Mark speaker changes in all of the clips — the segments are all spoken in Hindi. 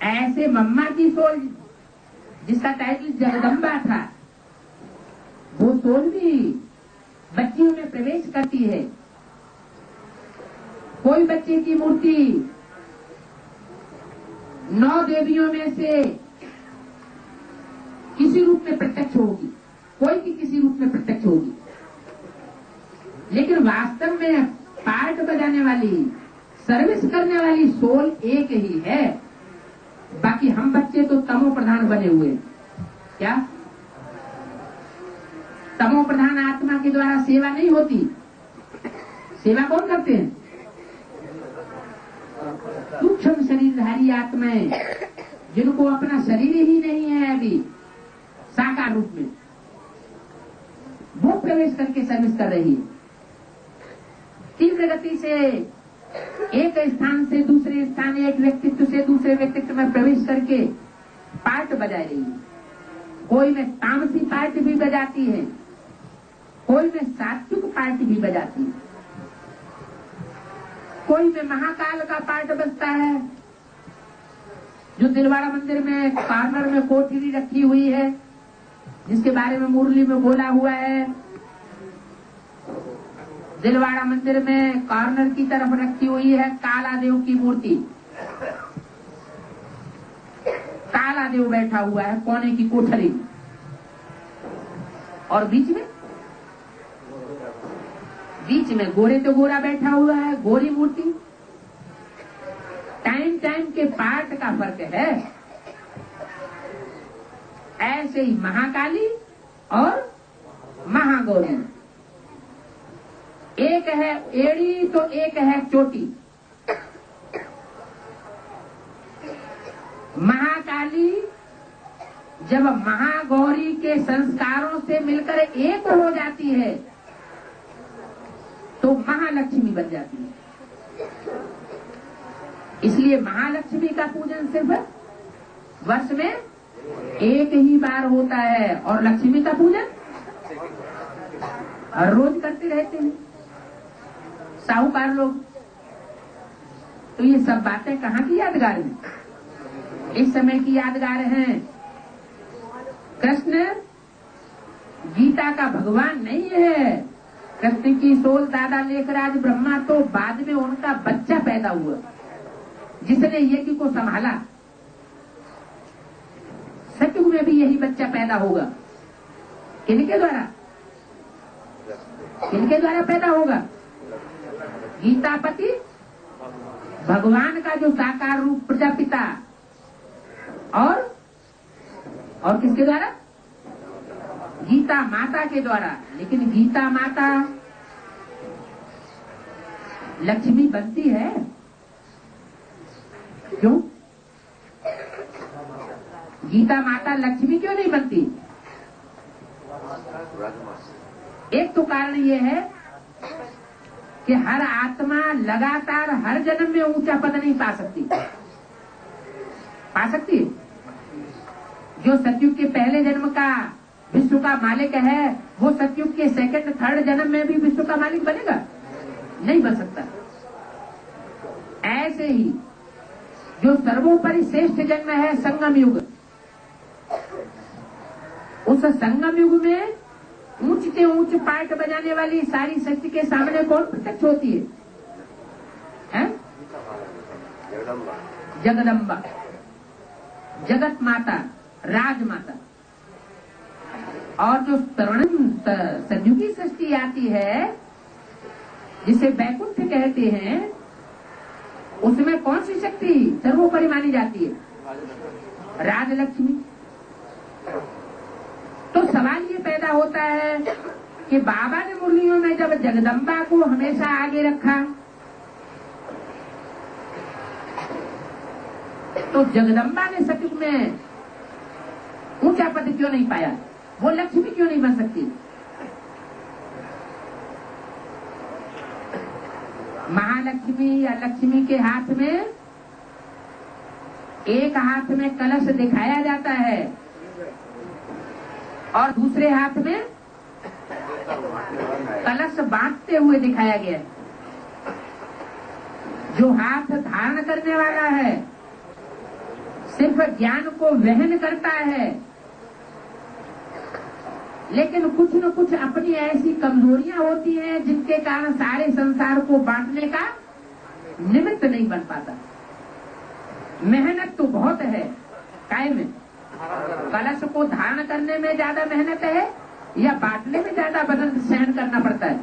Speaker 1: ऐसे मम्मा की सोल जिसका टाइटल जगदम्बा था, वो सोल भी बच्चियों में प्रवेश करती है। कोई बच्चे की मूर्ति 9 देवियों में से किसी रूप में प्रत्यक्ष होगी, कोई की किसी रूप में प्रत्यक्ष होगी, लेकिन वास्तव में पार्ट बजाने वाली, सर्विस करने वाली सोल एक ही है। बाकी हम बच्चे तो तमो प्रधान बने हुए। क्या तमो प्रधान आत्मा के द्वारा सेवा नहीं होती? सेवा कौन करते हैं? सूक्ष्म शरीरधारी आत्माएं, जिनको अपना शरीर ही नहीं है अभी साकार रूप में, वो प्रवेश करके सर्विस कर रही है। तीव्र गति से एक स्थान से दूसरे स्थान, एक व्यक्तित्व से दूसरे व्यक्तित्व में प्रवेश करके पार्ट बजा रही है। कोई में तामसी पार्ट भी बजाती है, कोई में सात्विक पार्ट भी बजाती है, कोई में महाकाल का पार्ट बजता है, जो दिलवाड़ा मंदिर में कॉर्नर में कोठरी रखी हुई है, जिसके बारे में मुरली में बोला हुआ है। दिलवाड़ा मंदिर में कॉर्नर की तरफ रखी हुई है काला देव की मूर्ति। काला देव बैठा हुआ है कोने की कोठरी, और बीच में गोरे तो गोरा बैठा हुआ है, गोरी मूर्ति। टाइम के पार्ट का फर्क है। ऐसे ही महाकाली और महागौरी, एक है एड़ी तो एक है चोटी। महाकाली जब महागौरी के संस्कारों से मिलकर एक हो जाती है तो महालक्ष्मी बन जाती है। इसलिए महालक्ष्मी का पूजन सिर्फ वर्ष में एक ही बार होता है, और लक्ष्मी का पूजन हर रोज करते रहते हैं साहूकार लोग। तो ये सब बातें कहाँ की यादगार हैं? इस समय की यादगार हैं। कृष्ण गीता का भगवान नहीं है। कृष्ण की सोल दादा लेखराज ब्रह्मा तो बाद में उनका बच्चा पैदा हुआ, जिसने यज्ञ को संभाला। सतयुग में भी यही बच्चा पैदा होगा। किनके द्वारा? किनके द्वारा पैदा होगा? गीतापति भगवान का जो साकार रूप प्रजापिता, और किसके द्वारा? गीता माता के द्वारा। लेकिन गीता माता लक्ष्मी बनती है क्यों? गीता माता लक्ष्मी क्यों नहीं बनती? एक तो कारण ये है कि हर आत्मा लगातार हर जन्म में ऊंचा पद नहीं पा सकती। पा सकती है? जो सतयुग के पहले जन्म का विश्व का मालिक है, वो सतयुग के सेकंड थर्ड जन्म में भी विश्व का मालिक बनेगा? नहीं बन सकता। ऐसे ही जो सर्वोपरि श्रेष्ठ जन्म है संगम युग, उस संगम युग में ऊंच के ऊंच पार्ट बजाने वाली सारी शक्ति के सामने कौन प्रत्यक्ष होती है? जगदम्बा, जगत माता, राजमाता। और जो संयुगी सृष्टि आती है, जिसे वैकुंठ कहते हैं, उसमें कौन सी शक्ति सर्वोपरि मानी जाती है? राजलक्ष्मी। तो सवाल ये पैदा होता है कि बाबा ने मुरलियों में जब जगदम्बा को हमेशा आगे रखा, तो जगदम्बा ने सतयुग में ऊंचा पद क्यों नहीं पाया? वो लक्ष्मी क्यों नहीं बन सकती? महालक्ष्मी या लक्ष्मी के हाथ में, एक हाथ में कलश दिखाया जाता है और दूसरे हाथ में कलश बांटते हुए दिखाया गया है। जो हाथ धारण करने वाला है, सिर्फ ज्ञान को वहन करता है, लेकिन कुछ न कुछ अपनी ऐसी कमजोरियां होती हैं जिनके कारण सारे संसार को बांटने का निमित्त नहीं बन पाता। मेहनत तो बहुत है, काय में कलश को धारण करने में ज्यादा मेहनत है या बांटने में ज्यादा वजन सहन करना पड़ता है?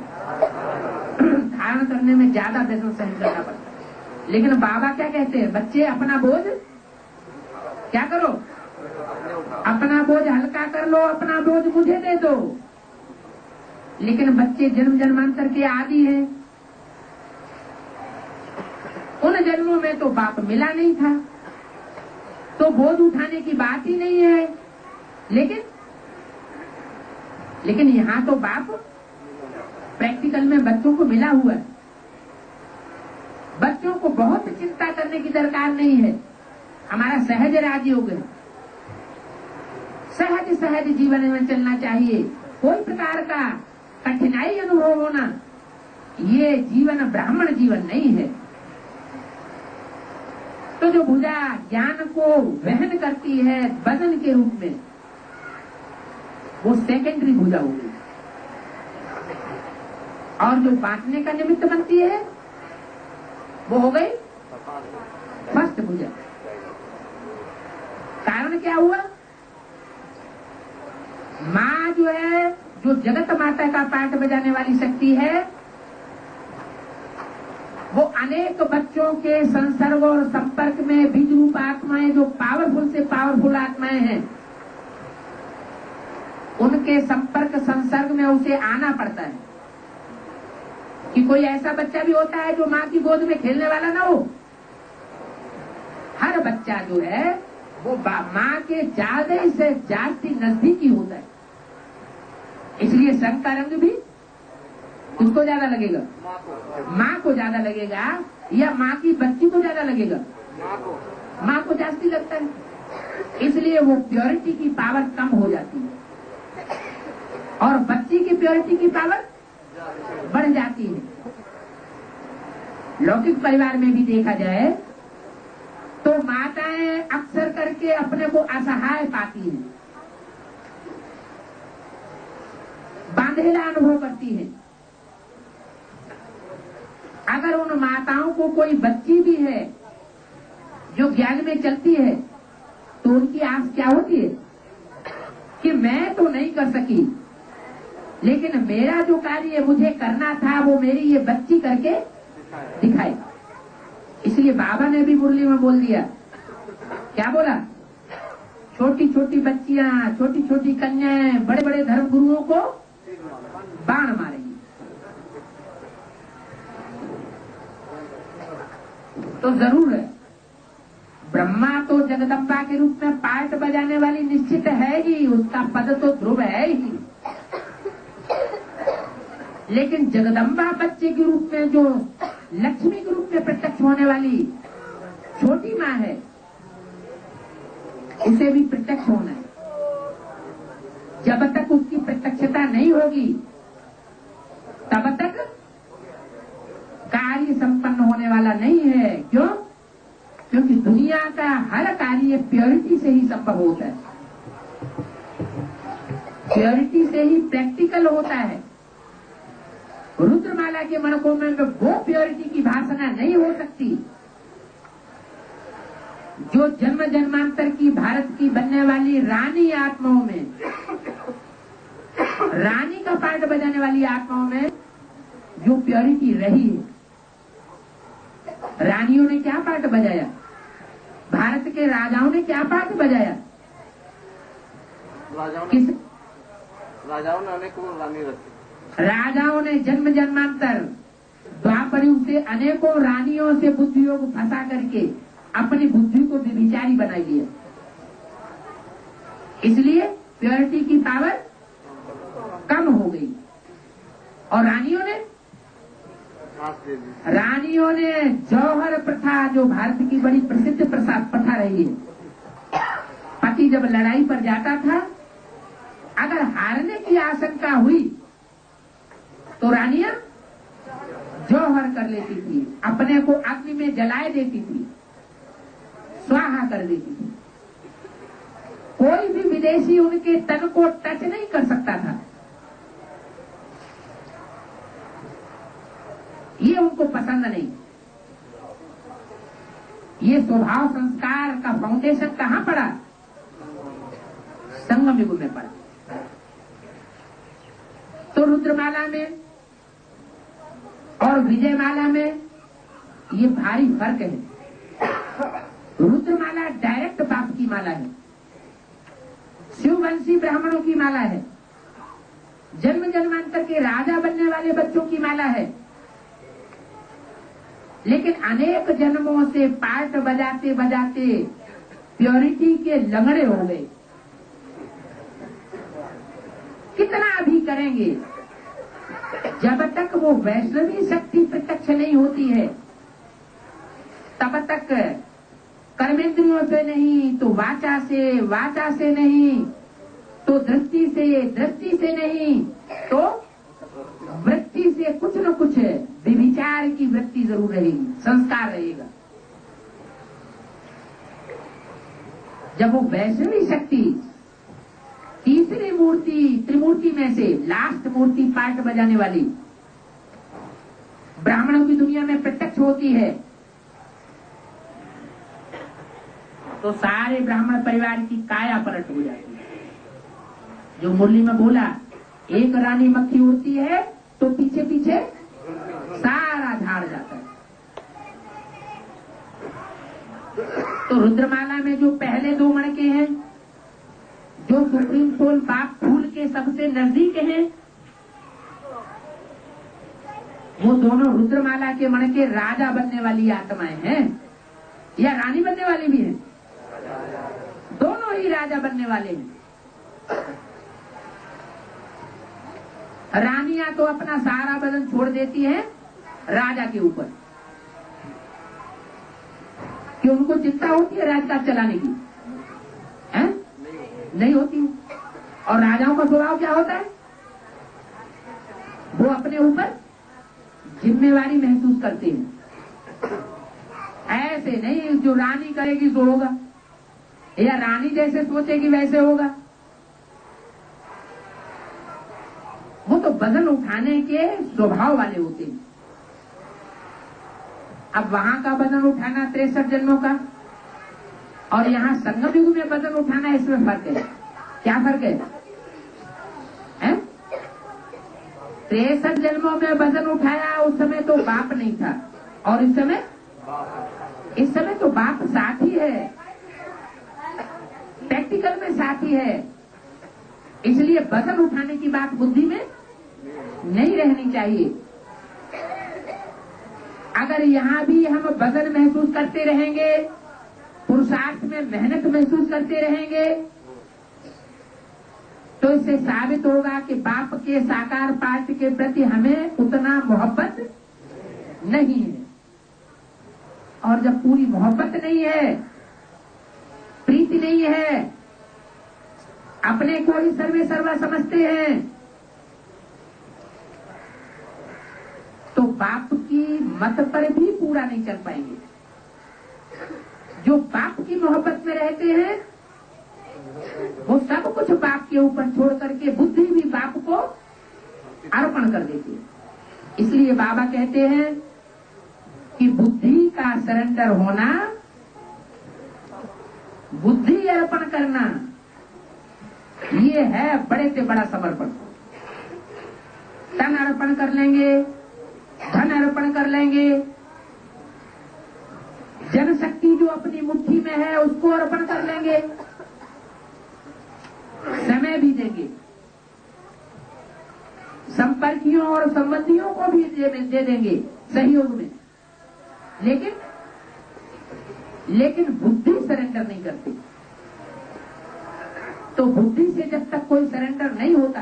Speaker 1: धारण करने में ज्यादा वजन सहन करना पड़ता है। लेकिन बाबा क्या कहते हैं, बच्चे अपना बोझ क्या करो, अपना बोझ हल्का कर लो, अपना बोझ मुझे दे दो। लेकिन बच्चे जन्म जन्मांतर के आदि हैं, उन जन्मों में तो बाप मिला नहीं था, तो बोझ उठाने की बात ही नहीं है। लेकिन यहाँ तो बाप प्रैक्टिकल में बच्चों को मिला हुआ है। बच्चों को बहुत चिंता करने की दरकार नहीं है। हमारा सहज राजयोग है, सहज सहज जीवन में चलना चाहिए। कोई प्रकार का कठिनाई अनुभव होना, ये जीवन ब्राह्मण जीवन नहीं है। तो जो भुजा ज्ञान को वहन करती है वजन के रूप में, वो सेकेंडरी भुजा होगी, और जो बांटने का निमित्त बनती है वो हो गई फर्स्ट भुजा। कारण क्या हुआ, माँ जो है, जो जगत माता का पाठ बजाने वाली शक्ति है, वो अनेक बच्चों के संसर्ग और संपर्क में बीज रूप आत्माएं, जो पावरफुल से पावरफुल आत्माएं हैं, उनके संपर्क संसर्ग में उसे आना पड़ता है। कि कोई ऐसा बच्चा भी होता है जो माँ की गोद में खेलने वाला ना हो। हर बच्चा जो है वो माँ के ज्यादा से ज्यादा नजदीकी होता है। इसलिए संग का रंग भी किसको ज्यादा लगेगा, माँ को ज्यादा लगेगा, या माँ की बच्ची को ज्यादा लगेगा, माँ को जास्ती लगता है। इसलिए वो प्योरिटी की पावर कम हो जाती है और बच्ची की प्योरिटी की पावर बढ़ जाती है। लौकिक परिवार में भी देखा जाए तो माताएं अक्सर करके अपने को असहाय पाती हैं, बांधेला अनुभव करती हैं। अगर उन माताओं को कोई बच्ची भी है जो ज्ञान में चलती है, तो उनकी आस क्या होती है कि मैं तो नहीं कर सकी, लेकिन मेरा जो कार्य मुझे करना था वो मेरी ये बच्ची करके दिखाए। इसलिए बाबा ने भी मुरली में बोल दिया, क्या बोला, छोटी छोटी बच्चियां, छोटी छोटी कन्याएं बड़े बड़े धर्म गुरुओं को बाण मारेंगी। तो जरूर है, ब्रह्मा तो जगदम्बा के रूप में पार्ट बजाने वाली निश्चित है ही, उसका पद तो ध्रुव है ही। लेकिन जगदम्बा बच्चे के रूप में, जो लक्ष्मी के रूप में प्रत्यक्ष होने वाली छोटी माँ है, उसे भी प्रत्यक्ष होना है। जब तक उसकी प्रत्यक्षता नहीं होगी तब तक कार्य संपन्न होने वाला नहीं है। क्यों? क्योंकि दुनिया का हर कार्य प्योरिटी से ही संभव होता है, प्योरिटी से ही प्रैक्टिकल होता है। रुद्रमाला के मणकों में वो प्योरिटी की भाषणा नहीं हो सकती जो जन्म जन्मांतर की भारत की बनने वाली रानी आत्माओं में, रानी का पार्ट बजाने वाली आत्माओं में जो प्योरिटी रही है। रानियों ने क्या पार्ट बजाया, भारत के राजाओं ने क्या पार्ट बजाया,
Speaker 2: राजाओं ने अनेकों रानी रखी,
Speaker 1: राजाओं ने जन्म जन्मांतर द्वापर युग से अनेकों रानियों से बुद्धियों को फंसा करके अपनी बुद्धि को व्यभिचारी बना लिया। इसलिए प्योरिटी की पावर कम हो गई। और रानियों ने जौहर प्रथा, जो भारत की बड़ी प्रसिद्ध प्रथा रही है, पति जब लड़ाई पर जाता था, अगर हारने की आशंका हुई तो रानियां जौहर कर लेती थी, अपने को अग्नि में जलाए देती थी, स्वाहा कर देती थी। कोई भी विदेशी उनके तन को टच नहीं कर सकता था। ये उनको पसंद नहीं। ये स्वभाव संस्कार का फाउंडेशन कहां पड़ा? संगम युग में पड़ा। तो रुद्रमाला में और विजयमाला में ये भारी फर्क है। रुद्रमाला डायरेक्ट बाप की माला है, शिववंशी ब्राह्मणों की माला है, जन्म जन्मांतर के राजा बनने वाले बच्चों की माला है। लेकिन अनेक जन्मों से पार्ट बजाते बजाते प्योरिटी के लंगड़े हो गए। कितना भी करेंगे, जब तक वो वैष्णवी शक्ति प्रत्यक्ष नहीं होती है तब तक कर्मेंद्रियों से नहीं तो वाचा से नहीं तो दृष्टि से नहीं तो वृत्ति से कुछ न कुछ विचार की वृत्ति जरूर रहेगी, संस्कार रहेगा। जब वो वैष्णवी शक्ति तीसरी मूर्ति त्रिमूर्ति में से लास्ट मूर्ति पार्ट बजाने वाली ब्राह्मणों की दुनिया में प्रत्यक्ष होती है तो सारे ब्राह्मण परिवार की काया पलट हो जाती है। जो मुरली में बोला, एक रानी मक्खी उड़ती है तो पीछे पीछे सारा झाड़ जाता है। तो रुद्रमाला में जो पहले दो मणके हैं, जो सुप्रीम सोल बाप फूल के सबसे नजदीक हैं, वो दोनों रुद्रमाला के मणके राजा बनने वाली आत्माएं हैं या रानी बनने वाली भी हैं? दोनों ही राजा बनने वाले हैं। रानियां तो अपना सारा बदन छोड़ देती हैं राजा के ऊपर, कि उनको चिंता होती है राजकाज चलाने की, हैं? नहीं होती। और राजाओं का स्वभाव क्या होता है? वो अपने ऊपर जिम्मेवारी महसूस करते हैं। ऐसे नहीं जो रानी करेगी सो होगा, या रानी जैसे सोचेगी वैसे होगा। वो तो वजन उठाने के स्वभाव वाले होते हैं। अब वहां का वजन उठाना 63 जन्मों का और यहाँ संगम युग में वजन उठाना, इसमें फर्क है। क्या फर्क है? 63 जन्मों में वजन उठाया, उस समय तो बाप नहीं था, और इस समय तो बाप साथी है, प्रैक्टिकल में साथी है। इसलिए वजन उठाने की बात बुद्धि में नहीं रहनी चाहिए। अगर यहाँ भी हम वजन महसूस करते रहेंगे, पुरुषार्थ में मेहनत महसूस करते रहेंगे, तो इससे साबित होगा कि बाप के साकार पाठ के प्रति हमें उतना मोहब्बत नहीं है। और जब पूरी मोहब्बत नहीं है, प्रीति नहीं है, अपने को ही सर्वे सर्वा समझते हैं, तो बाप की मत पर भी पूरा नहीं चल पाएंगे। जो बाप की मोहब्बत में रहते हैं वो सब कुछ बाप के ऊपर छोड़ करके बुद्धि भी बाप को अर्पण कर देती है। इसलिए बाबा कहते हैं कि बुद्धि का सरेंडर होना, बुद्धि अर्पण करना, ये है बड़े से बड़ा समर्पण। तन अर्पण कर लेंगे, धन अर्पण कर लेंगे, जनशक्ति जो अपनी मुट्ठी में है उसको अर्पण कर लेंगे, समय भी देंगे, संपर्कियों और संबंधियों को भी दे देंगे सहयोग में, लेकिन बुद्धि सरेंडर नहीं करती। तो बुद्धि से जब तक कोई सरेंडर नहीं होता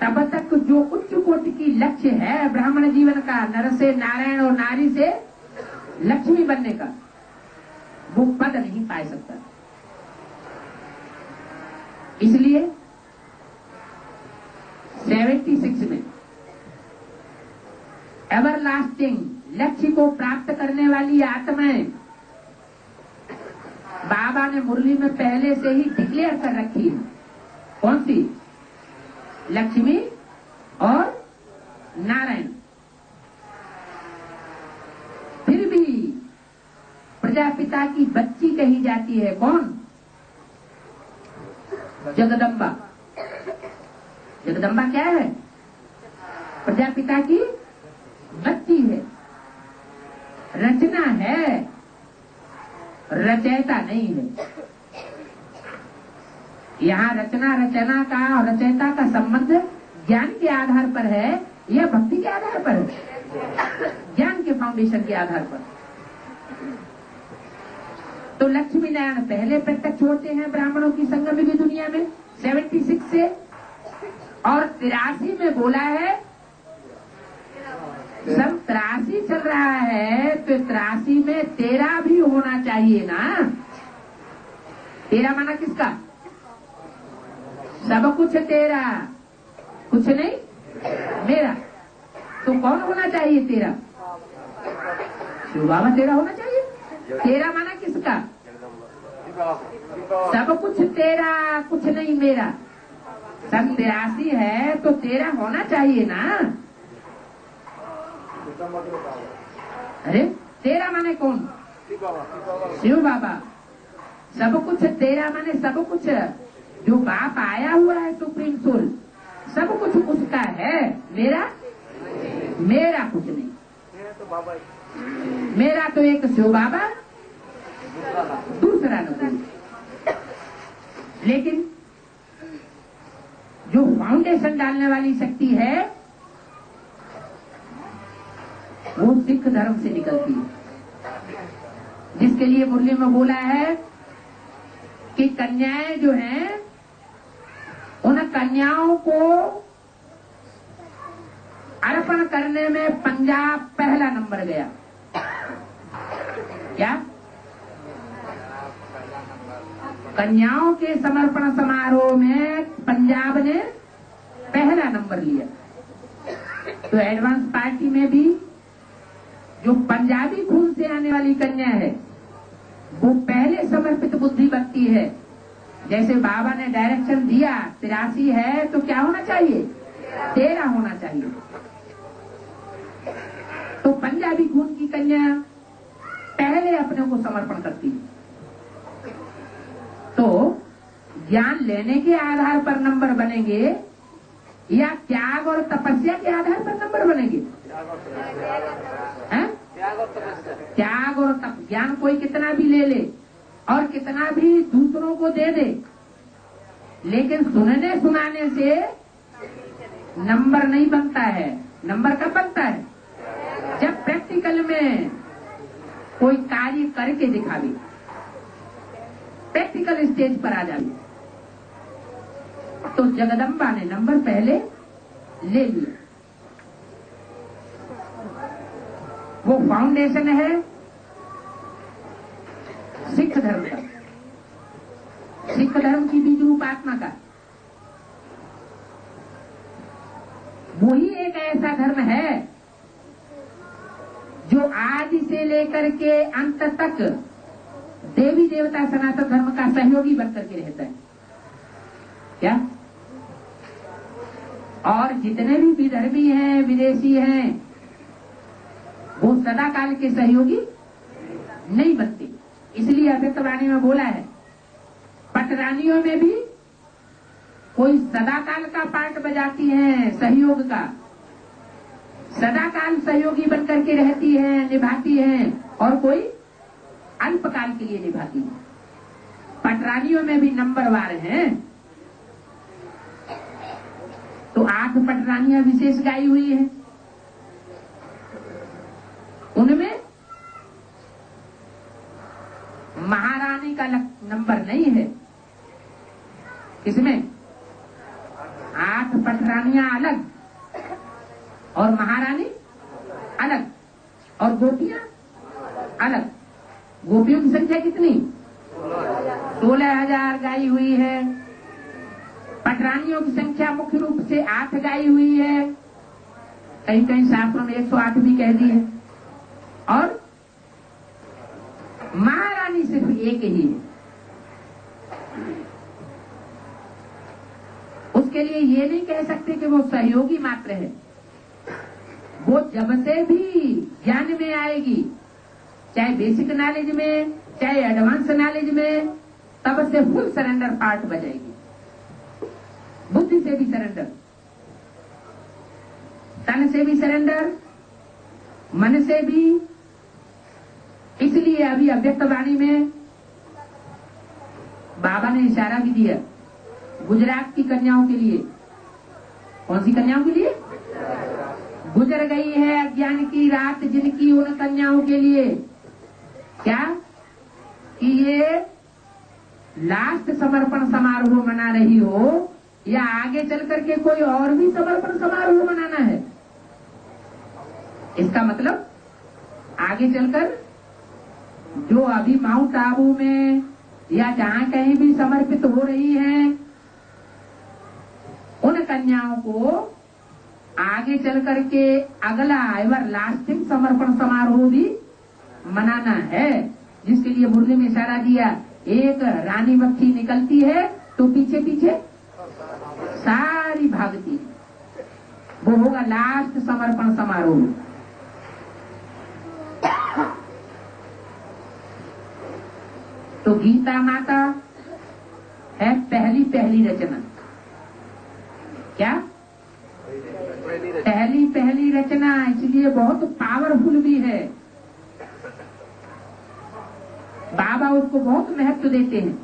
Speaker 1: तब तक जो उच्च कोटि की लक्ष्य है ब्राह्मण जीवन का, नर से नारायण और नारी से लक्ष्मी बनने का, वो पद नहीं पा सकता। इसलिए 76 में एवरलास्टिंग लक्ष्य को प्राप्त करने वाली आत्माएं बाबा ने मुरली में पहले से ही डिक्लेयर कर रखी है। कौन सी? लक्ष्मी और नारायण। फिर भी प्रजापिता की बच्ची कही जाती है। कौन? जगदम्बा। जगदम्बा क्या है? प्रजापिता की बच्ची है। रचना है, रचयिता नहीं है। यहाँ रचना रचना का और रचयिता का संबंध ज्ञान के आधार पर है या भक्ति के आधार पर है? ज्ञान के फाउंडेशन के आधार पर। तो लक्ष्मी नारायण पहले प्रत्यक्ष होते हैं ब्राह्मणों की संगम की दुनिया में 76 से, और 83 में बोला है। सब 83 चल रहा है तो 83 में 13 भी होना चाहिए ना। 13 माना किसका? सब कुछ तेरा, कुछ नहीं मेरा। तो कौन होना चाहिए 13? शिव बाबा 13 होना चाहिए। 13 माना किसका? सब कुछ तेरा, कुछ नहीं मेरा। सब 83 है तो 13 होना चाहिए ना। अरे 13 माने कौन? शिव बाबा। सब कुछ 13 माने सब कुछ जो बाप आया हुआ है सुप्रीम सोल, सब कुछ उसका है। मेरा कुछ नहीं। मेरा तो एक शिव बाबा, दूसरा न कोई। लेकिन जो फाउंडेशन डालने वाली शक्ति है वो सिख धर्म से निकलती है, जिसके लिए मुरली में बोला है कि कन्याएं जो हैं उन कन्याओं को अर्पण करने में पंजाब पहला नंबर गया। क्या? कन्याओं के समर्पण समारोह में पंजाब ने पहला नंबर लिया। तो एडवांस पार्टी में भी जो पंजाबी खून से आने वाली कन्या है वो पहले समर्पित बुद्धि भक्ति है। जैसे बाबा ने डायरेक्शन दिया 83 है तो क्या होना चाहिए? 13 होना चाहिए। तो पंजाबी खून की कन्या पहले अपने को समर्पण करती है। तो ज्ञान लेने के आधार पर नंबर बनेंगे या त्याग और तपस्या के आधार पर नंबर बनेंगे? त्याग और तप। ज्ञान कोई कितना भी ले ले और कितना भी दूसरों को दे दे, लेकिन सुनने सुनाने से नंबर नहीं बनता है। नंबर कब बनता है? जब प्रैक्टिकल में कोई कार्य करके दिखावे, प्रैक्टिकल स्टेज पर आ जाए। तो जगदम्बा ने नंबर पहले ले लिया। वो फाउंडेशन है सिख धर्म का, सिख धर्म की बीज रूप आत्मा का। वही एक ऐसा धर्म है जो आज से लेकर के अंत तक देवी देवता सनातन धर्म का सहयोगी बनकर के रहता है। क्या? और जितने भी विधर्मी हैं, विदेशी हैं, वो सदा काल के सहयोगी नहीं बनते। इसलिए अव्यक्त वाणी में बोला है पटरानियों में भी कोई सदा काल का पार्ट बजाती है, सहयोग का। सदा काल सहयोगी बनकर के रहती है, निभाती है, और कोई अल्पकाल के लिए निभाती है। पटरानियों में भी नंबरवार हैं। तो 8 पटरानियां विशेष गाई हुई हैं। उनमें महारानी का नंबर नहीं है। इसमें 8 पटरानियां अलग और महारानी अलग और गोपियां अलग। गोपियों की संख्या कितनी? 16,000 गाई हुई है। पटरानियों की संख्या मुख्य रूप से 8 गाई हुई है। कहीं कहीं शास्त्रों में 108 भी कह दी है। और महारानी सिर्फ एक ही है। उसके लिए ये नहीं कह सकते कि वो सहयोगी मात्र है। वो जब से भी ज्ञान में आएगी, चाहे बेसिक नॉलेज में चाहे एडवांस नॉलेज में, तब से फुल सरेंडर पार्ट बजाएगी। बुद्धि से भी सरेंडर, तन से भी सरेंडर, मन से भी। इसलिए अभी अव्यक्त वाणी में बाबा ने इशारा भी दिया गुजरात की कन्याओं के लिए। कौन सी कन्याओं के लिए? गुजर गई है अज्ञान की रात जिनकी, उन कन्याओं के लिए। क्या कि ये लास्ट समर्पण समारोह मना रही हो या आगे चल करके कोई और भी समर्पण समारोह मनाना है? इसका मतलब आगे चलकर जो अभी माउंट आबू में या जहां कहीं भी समर्पित हो रही हैं, उन कन्याओं को आगे चल करके अगला एवर लास्टिंग समर्पण समारोह भी मनाना है, जिसके लिए मुरली में इशारा दिया। एक रानी मक्खी निकलती है तो पीछे पीछे सारी भागती है। वो होगा लास्ट समर्पण समारोह। तो गीता माता है पहली पहली रचना। क्या? पहली रचना, इसलिए बहुत पावरफुल भी है। बाबा उसको बहुत महत्व देते हैं।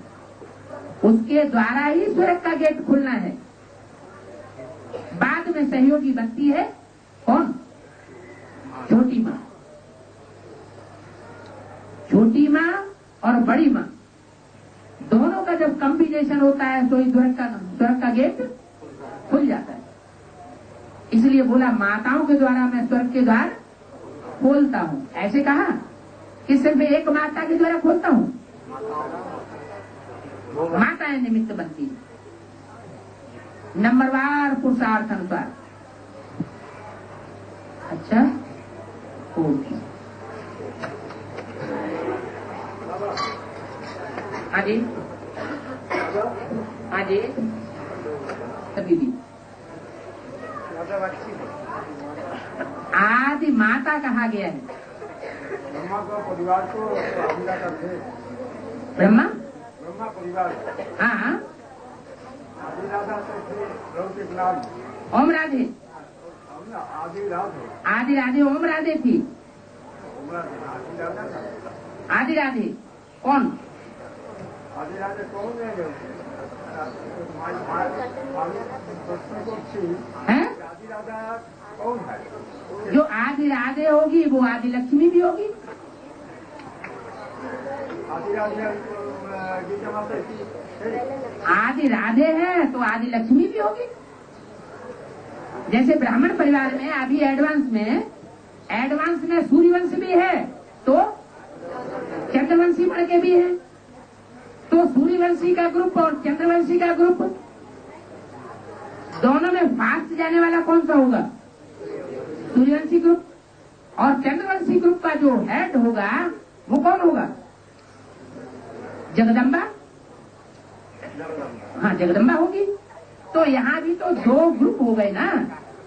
Speaker 1: उसके द्वारा ही स्वर्ग का गेट खुलना है। बाद में सहयोगी बनती है कौन? छोटी माँ। छोटी माँ और बड़ी माँ दोनों का जब कॉम्बिनेशन होता है तो स्वर्ग का गेट खुल जाता है। इसलिए बोला माताओं के द्वारा मैं स्वर्ग के द्वार खोलता हूँ। ऐसे कहा कि सिर्फ एक माता के द्वारा खोलता हूँ। माताएं निमित्त बनती है नंबरवार पुरुषार्थ अनुसार। अच्छा, ओके। हाँ जी, हाँ जी, सभी भी। आदि माता कहा गया है।
Speaker 2: ब्रह्मा का परिवार को
Speaker 1: ब्रह्मा
Speaker 2: परिवार।
Speaker 1: हाँ,
Speaker 2: आदि राधा से
Speaker 1: ओम राधे। आदि राधे ओम राधे थी। आदि राधे कौन?
Speaker 2: आदि राधे कौन है? आदि राधा कौन है?
Speaker 1: जो आदि राधे होगी वो आदि लक्ष्मी भी होगी।
Speaker 2: आदि राधे गीता माता
Speaker 1: आदि राधे है तो आदि लक्ष्मी भी होगी। जैसे ब्राह्मण परिवार में अभी एडवांस में सूर्यवंश भी है तो चंद्रवंशी बढ़ के भी है। तो सूर्यवंशी का ग्रुप और चंद्रवंशी का ग्रुप दोनों में फास्ट जाने वाला कौन सा होगा? सूर्यवंशी ग्रुप। और चंद्रवंशी ग्रुप का जो हेड होगा वो कौन होगा? जगदम्बा। हाँ, जगदम्बा होगी। तो यहाँ भी तो दो ग्रुप हो गए ना।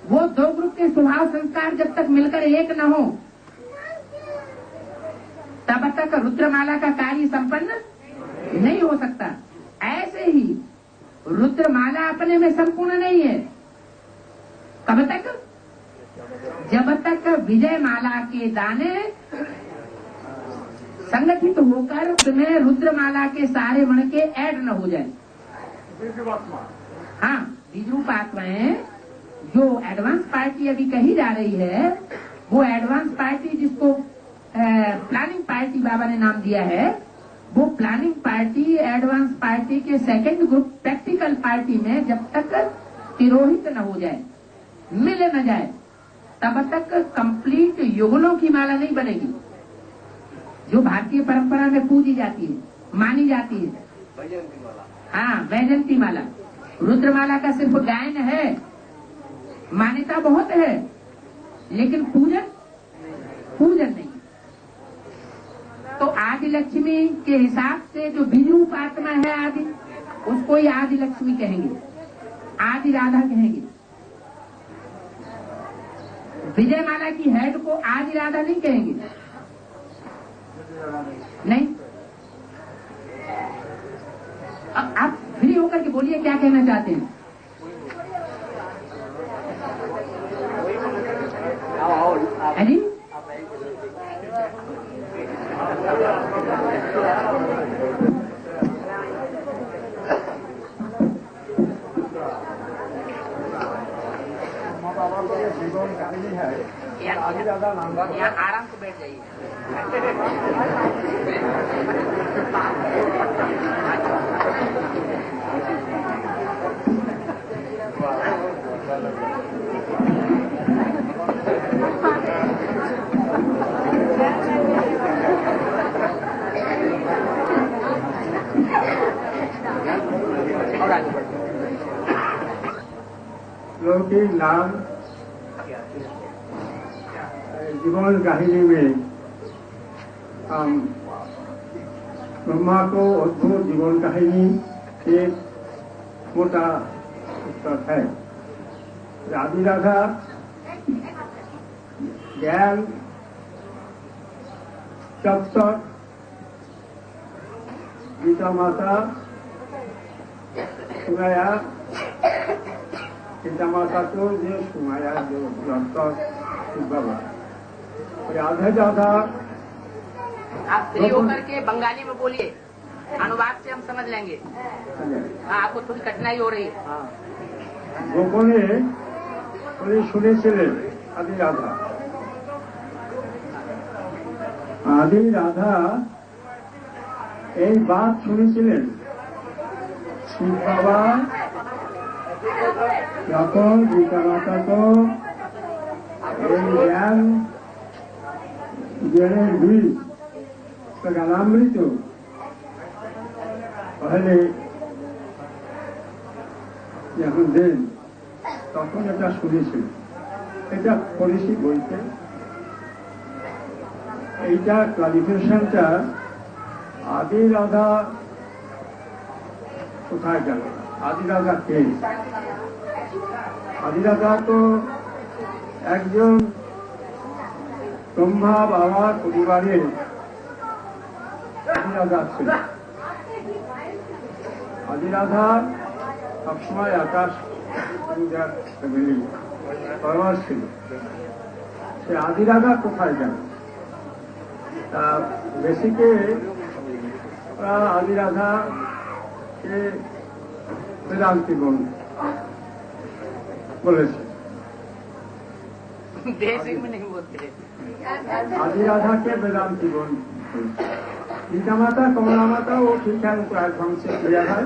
Speaker 1: वो दो ग्रुप के स्वभाव संस्कार जब तक मिलकर एक न हो तब तक रुद्रमाला का कार्य संपन्न नहीं हो सकता। ऐसे ही रुद्रमाला अपने में संपूर्ण नहीं है। कब तक? जब तक विजय माला के दाने संगठित होकर उसमें रुद्रमाला के सारे मण के ऐड न हो जाए। हाँ, बीज रूप आत्माएं जो एडवांस पार्टी अभी कही जा रही है, वो एडवांस पार्टी जिसको प्लानिंग पार्टी बाबा ने नाम दिया है, वो प्लानिंग पार्टी एडवांस पार्टी के सेकंड ग्रुप प्रैक्टिकल पार्टी में जब तक तिरोहित न हो जाए, मिल न जाए, तब तक कंप्लीट युगलों की माला नहीं बनेगी जो भारतीय परंपरा में पूजी जाती है, मानी जाती है। हाँ, वैजयंती माला। रुद्रमाला का सिर्फ गायन है, मान्यता बहुत है, लेकिन पूजन नहीं। तो आदि लक्ष्मी के हिसाब से जो बीज रूप आत्मा है आदि, उसको ही आदि लक्ष्मी कहेंगे। आदि राधा कहेंगे। विजय माला की हेड को आदि राधा नहीं कहेंगे, नहीं। अब आप फ्री होकर के बोलिए क्या कहना चाहते हैं। अरे
Speaker 2: बाबा को ये जीवन काहिनी है, आदि राधा नाम का।
Speaker 1: यहाँ आराम से बैठ जाइए।
Speaker 2: लौकिक नाम जीवन काहिनी में हम ब्रह्मा को अद्भुत जीवन काहिनी एक मोटा पुस्तक है। आदि राधा ज्ञान जब तक गीता माता सुनाया, गीता माता को जो सुनाया, जो जब तक बाबा आधा ज्यादा।
Speaker 1: आप फ्री होकर के बंगाली में बोलिए, अनुवाद से हम समझ लेंगे। हाँ, आपको थोड़ी कठिनाई हो रही है।
Speaker 2: গোপনে উনি শুনেছিলেন আদি রাধা। আদি রাধা এই বাত শুনেছিলেন শিব বাবা যখন গীতা মাতাকে এই জ্ঞানের বীজ জ্ঞানামৃত তাহলে যখন দেন তখন এটা শুনেছিল। এটা পড়েছি বইতে। এইটা ক্লারিফিকেশনটা আদি রাধা কোথায় গেল, আদি রাধা কে? আদি রাধা তো একজন ব্রহ্মা বাবার পরিবারের আদি রাধা ছিল। আদি রাধা সবসময় আকাশ পূজার ফ্যামিলি ফলোয়ার ছিল। সে আদি রাধা কোথায় গেল? তা বেসিকে আদি রাধা কে বেদান্তি বলেছে। आदि राधा के वेदांति बोल। गीता माता कमला माता वो ठीक है, उनको ढंग से किया है।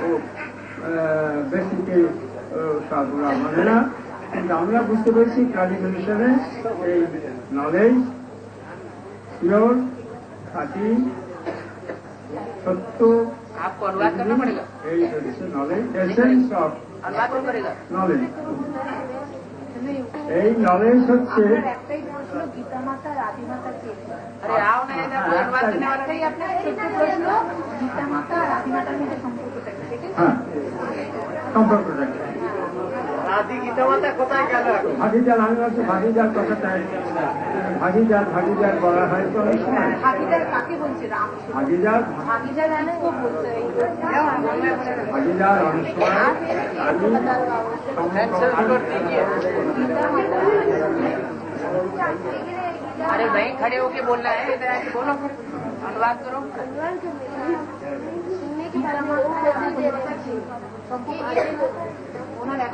Speaker 2: वो बेसिक साधुरा মানে না, কিন্তু আমরা বুঝতে পেরেছি ক্লারিফিকেশনে এই নলেজ পিওর খাঁটি সত্য।
Speaker 1: आपको अनुवाद करना पड़ेगा।
Speaker 2: এই নলেজ এসেন্স অফ
Speaker 1: अनुवाद कौन करेगा?
Speaker 2: নলেজ। এই নলেজ হচ্ছে
Speaker 3: একটাই প্রশ্ন, গীতা মাতা আর আদি মাতা কে?
Speaker 1: अरे आओ ना इधर, कोई अनुवाद करने वाला
Speaker 3: একটাই আপনার ছোট্ট প্রশ্ন, গীতা মাতা আর আদি মাতার মধ্যে সম্পর্কটা কি? ঠিক আছে?
Speaker 2: হ্যাঁ, সম্পর্কটা কি?
Speaker 1: आदि गीता माता কোথায় গেল?
Speaker 2: ভাগিদার, আমি বলছি ভাগিদার কথাটাই ভাগিদার বলা হয় তো অনেক সময়।
Speaker 3: ভাগিদার কাকে বলছে? রাম।
Speaker 2: ভাগিদার
Speaker 3: ভাগিদার তো বলছে
Speaker 2: ভাগিদার অনেক সময়
Speaker 1: अरे वहीं खड़े होके बोलना है, इधर आके बोलो, अनुवाद करो।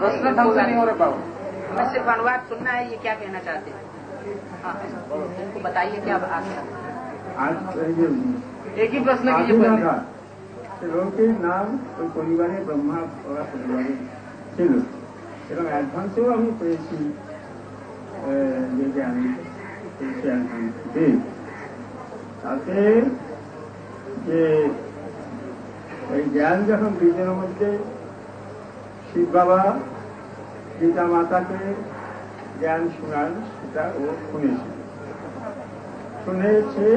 Speaker 1: प्रश्न ढंग से नहीं हो रहा पाओ, हमें सिर्फ अनुवाद सुनना है, ये क्या कहना चाहते हैं। हाँ, इनको बताइए क्या बात है।
Speaker 2: आज
Speaker 1: एक ही प्रश्न कीजिए पहले।
Speaker 2: লোকের নাম ওই পরিবারে ব্রহ্মা ওরা পরিবারে ছিল এবং অ্যাডভান্সেও আমি পেয়েছি যে জ্ঞান পেয়েছি অ্যাডভান্স তাতে যে এই জ্ঞান যখন বীজের মধ্যে শিব বাবা গীতা মাতাকে জ্ঞান শোনান, সেটা ও শুনেছে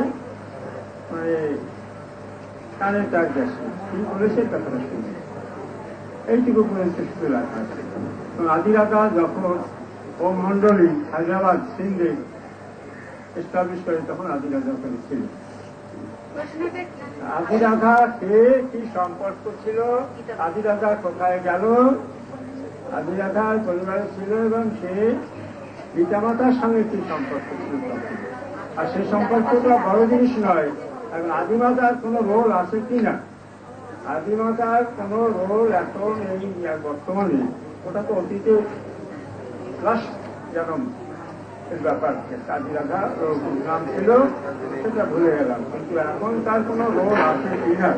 Speaker 2: মানে কানে তার গেছে কি বলেছে কথাটা শুনে। এইটুকু পর্যন্ত শুধু রাখা আছে। আদি রাখা যখন ও মন্ডলী হায়দ্রাবাদ সিন্ধে এস্টাবলিশ করে তখন আদি রাজা ওখানে ছিল। আদি রাজা কে, কি সম্পর্ক ছিল, আদি রাজা কোথায় গেল, আদি রাজার পরিবারে ছিল এবং সে পিতামাতার সঙ্গে কি সম্পর্ক ছিল, আর সেই সম্পর্কটা বড় জিনিস নয়। এবং আদিমাতার কোনো রোল আছে কি না, আদিমাতার কোনো রোল এখন এই বর্তমানে, ওটা তো অতীতে লাস্ট জন্ম এর ব্যাপার। আদি রাজা নাম ছিল সেটা ভুলে গেলাম, কিন্তু এখন তার কোনো রোল আছে কি না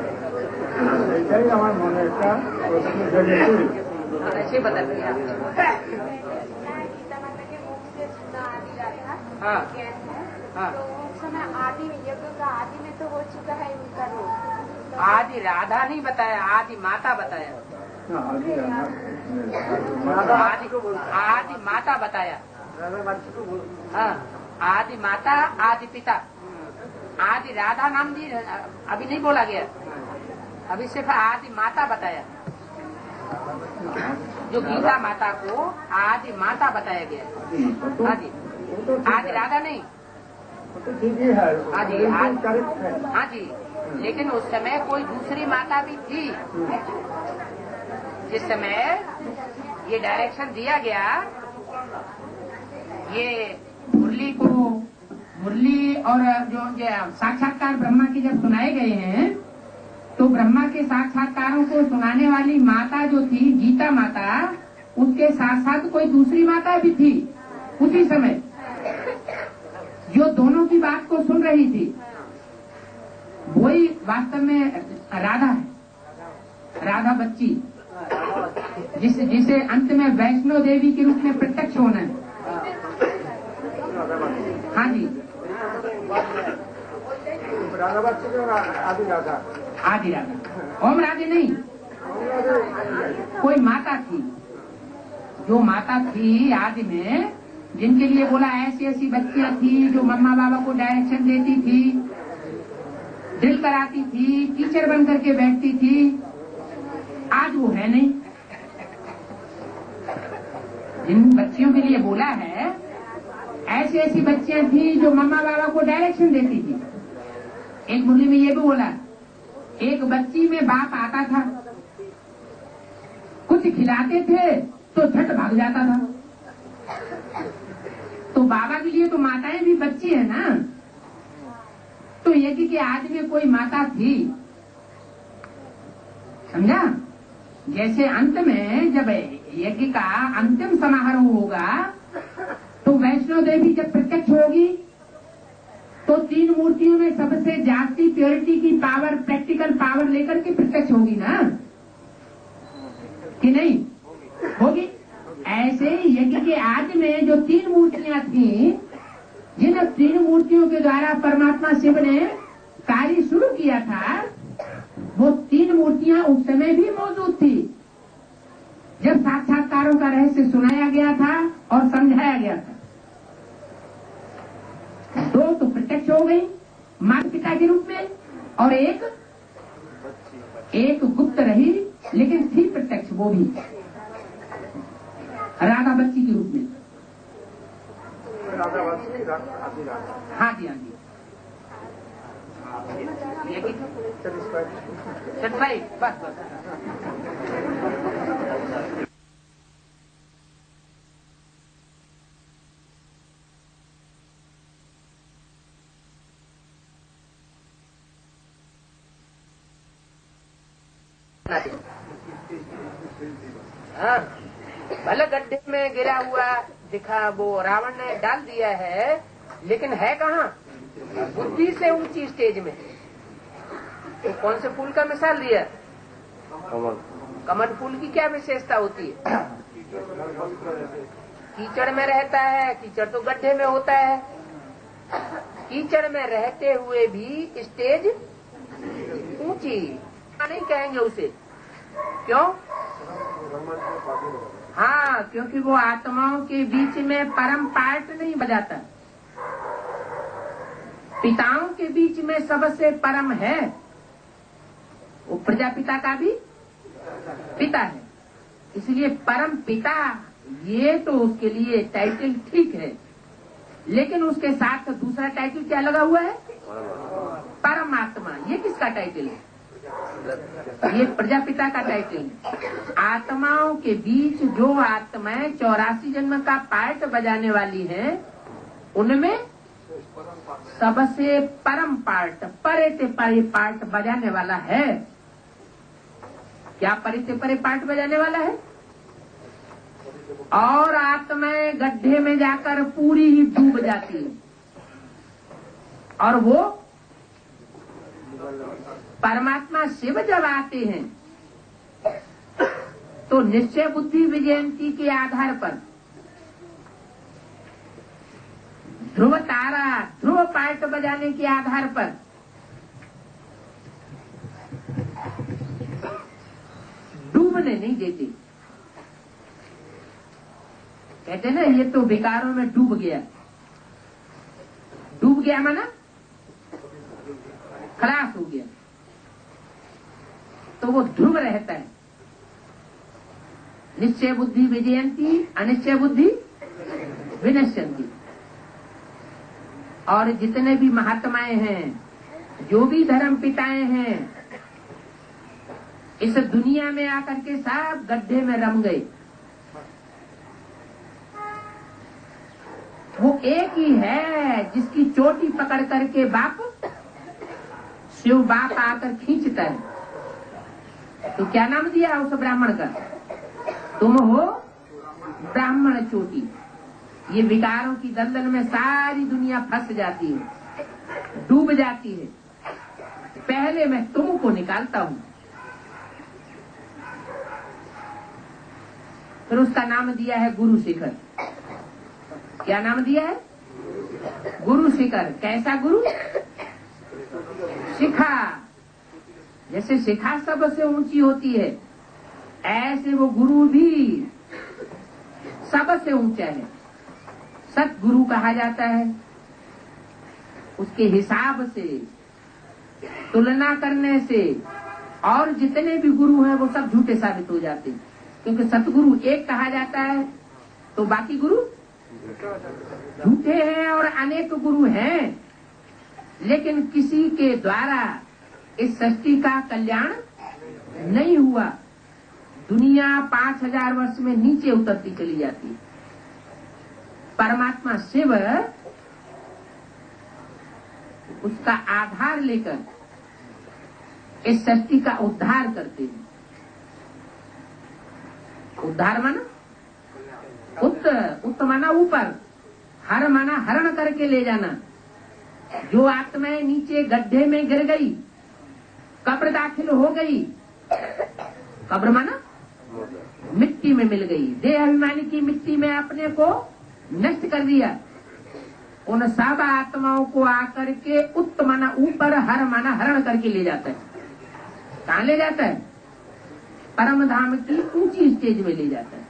Speaker 2: এটাই আমার মনে একটা প্রশ্ন জেগেছে।
Speaker 3: आदि में तो हो चुका है उनका रोल।
Speaker 1: आदि राधा नहीं बताया, आदि माता बताया। आदि माता बताया। हाँ, आदि माता, आदि पिता, आदि राधा नाम जी अभी नहीं बोला गया, अभी सिर्फ आदि माता बताया। जो गीता माता को आदि माता बताया गया। हाँ जी, आदि राधा नहीं। हाँ जी, हाँ जी, लेकिन उस समय कोई दूसरी माता भी थी। जिस समय ये डायरेक्शन दिया गया, ये मुरली और जो साक्षात्कार ब्रह्मा की जब सुनाए गए हैं, तो ब्रह्मा के साक्षात्कारों को सुनाने वाली माता जो थी गीता माता, उसके साथ साथ कोई दूसरी माता भी थी उसी समय, जो दोनों की बात को सुन रही थी। वही वास्तव में राधा है, राधा बच्ची, जिसे अंत में वैष्णो देवी के रूप में प्रत्यक्ष होना है। हाँ जी, आदि राधा, ओम राधे नहीं, कोई माता थी, जो माता थी आदि में, जिनके लिए बोला ऐसी ऐसी बच्चियां थी जो मम्मा बाबा को डायरेक्शन देती थी, ड्रिल कराती थी, टीचर बन करके बैठती थी। आज वो है नहीं। जिन बच्चियों के लिए बोला है ऐसी ऐसी बच्चियां थी जो मम्मा बाबा को डायरेक्शन देती थी। एक मुरली में ये भी बोला, एक बच्ची में बाप आता था, कुछ खिलाते थे तो झट भाग जाता था। तो बाबा के लिए तो माताएं भी बच्ची है ना। तो यज्ञ के आदि में कोई माता थी, समझा? जैसे अंत में जब यज्ञ का अंतिम समारोह होगा, तो वैष्णो देवी जब प्रत्यक्ष होगी, तो तीन मूर्तियों में सबसे जास्ती प्योरिटी की पावर, प्रैक्टिकल पावर लेकर के प्रत्यक्ष होगी ना, कि नहीं होगी? ऐसे यज्ञ के आदि में जो तीन मूर्तियां थी, जिन तीन मूर्तियों के द्वारा परमात्मा शिव ने कार्य शुरू किया था, वो तीन मूर्तियां उस समय भी मौजूद थी जब साक्षात्कारों का रहस्य सुनाया गया था और समझाया गया था। दो तो प्रत्यक्ष हो गई माता पिता के रूप में, और एक गुप्त रही लेकिन थी प्रत्यक्ष, वो भी राधा बच्ची के रूप में। हाँ जी, हाँ जी, भाई बस बस। हाँ, भले गड्ढे में गिरा हुआ दिखा, वो रावण ने डाल दिया है, लेकिन है कहाँ? बुद्धि से ऊंची स्टेज में। तो कौन से फूल का मिसाल दिया? कमल फूल की क्या विशेषता होती है? कीचड़ में रहता है, कीचड़ तो गड्ढे में होता है। कीचड़ में रहते हुए भी स्टेज ऊंची नहीं कहेंगे उसे, क्यों? हाँ, क्योंकि वो आत्माओं के बीच में परम पार्ट नहीं बजाता। पिताओं के बीच में सबसे परम है, वो प्रजापिता का भी पिता है, इसलिए परम पिता ये तो उसके लिए टाइटल ठीक है, लेकिन उसके साथ दूसरा टाइटल क्या लगा हुआ है? परमात्मा। ये किसका टाइटल है? ये प्रजापिता का टाइटल है। आत्माओं के बीच जो आत्माएं 84 जन्म का पार्ट बजाने वाली हैं, उनमें सबसे परम पार्ट, परे से परे पार्ट बजाने वाला है। क्या परे से परे पार्ट बजाने वाला है? और आत्माएं गड्ढे में जाकर पूरी ही डूब जाती है, और वो परमात्मा शिव जब आते हैं तो निश्चय बुद्धि विजयंती के आधार पर ध्रुव तारा, ध्रुव पार्ट बजाने के आधार पर डूबने नहीं देते। कहते ना, ये तो विकारों में डूब गया। डूब गया माना खलास हो गया, तो वो ध्रुव रहता है। निश्चय बुद्धि विजयंती, अनिश्चय बुद्धि विनश्यंती। और जितने भी महात्माएं हैं, जो भी धर्म पिताएं हैं, इस दुनिया में आकर के सब गड्ढे में रम गए। वो एक ही है जिसकी चोटी पकड़ करके बाप शिव बाप आकर खींचता है। तो क्या नाम दिया उस ब्राह्मण का? तुम हो ब्राह्मण चोटी। ये विकारों की दलदल में सारी दुनिया फंस जाती है, डूब जाती है। पहले मैं तुमको निकालता हूं। फिर उसका नाम दिया है गुरु शिखर। क्या नाम दिया है? गुरु शिखर। कैसा गुरु? शिखा। जैसे शिखा सबसे ऊंची होती है, ऐसे वो गुरु भी सबसे ऊंचा है। सतगुरु कहा जाता है। उसके हिसाब से, तुलना करने से और जितने भी गुरु हैं वो सब झूठे साबित हो जाते हैं, क्योंकि सतगुरु एक कहा जाता है तो बाकी गुरु झूठे हैं। और अनेक गुरु हैं, लेकिन किसी के द्वारा इस सृष्टि का कल्याण नहीं हुआ। दुनिया 5000 वर्ष में नीचे उतरती चली जाती है। परमात्मा शिव उसका आधार लेकर इस सृष्टि का उद्धार करते हैं। उद्धार माना उत्त माना ऊपर, हर माना हरण करके ले जाना। जो आत्माएं नीचे गड्ढे में गिर गई, कब्र दाखिल हो गई, कब्र माना मिट्टी में मिल गई, देह अभिमानी की मिट्टी में अपने को नष्ट कर दिया, उन सब आत्माओं को आकर के उत्त माना ऊपर, हर माना हरण करके ले जाता है। कहाँ ले जाता है? परम धाम की ऊंची स्टेज में ले जाता है।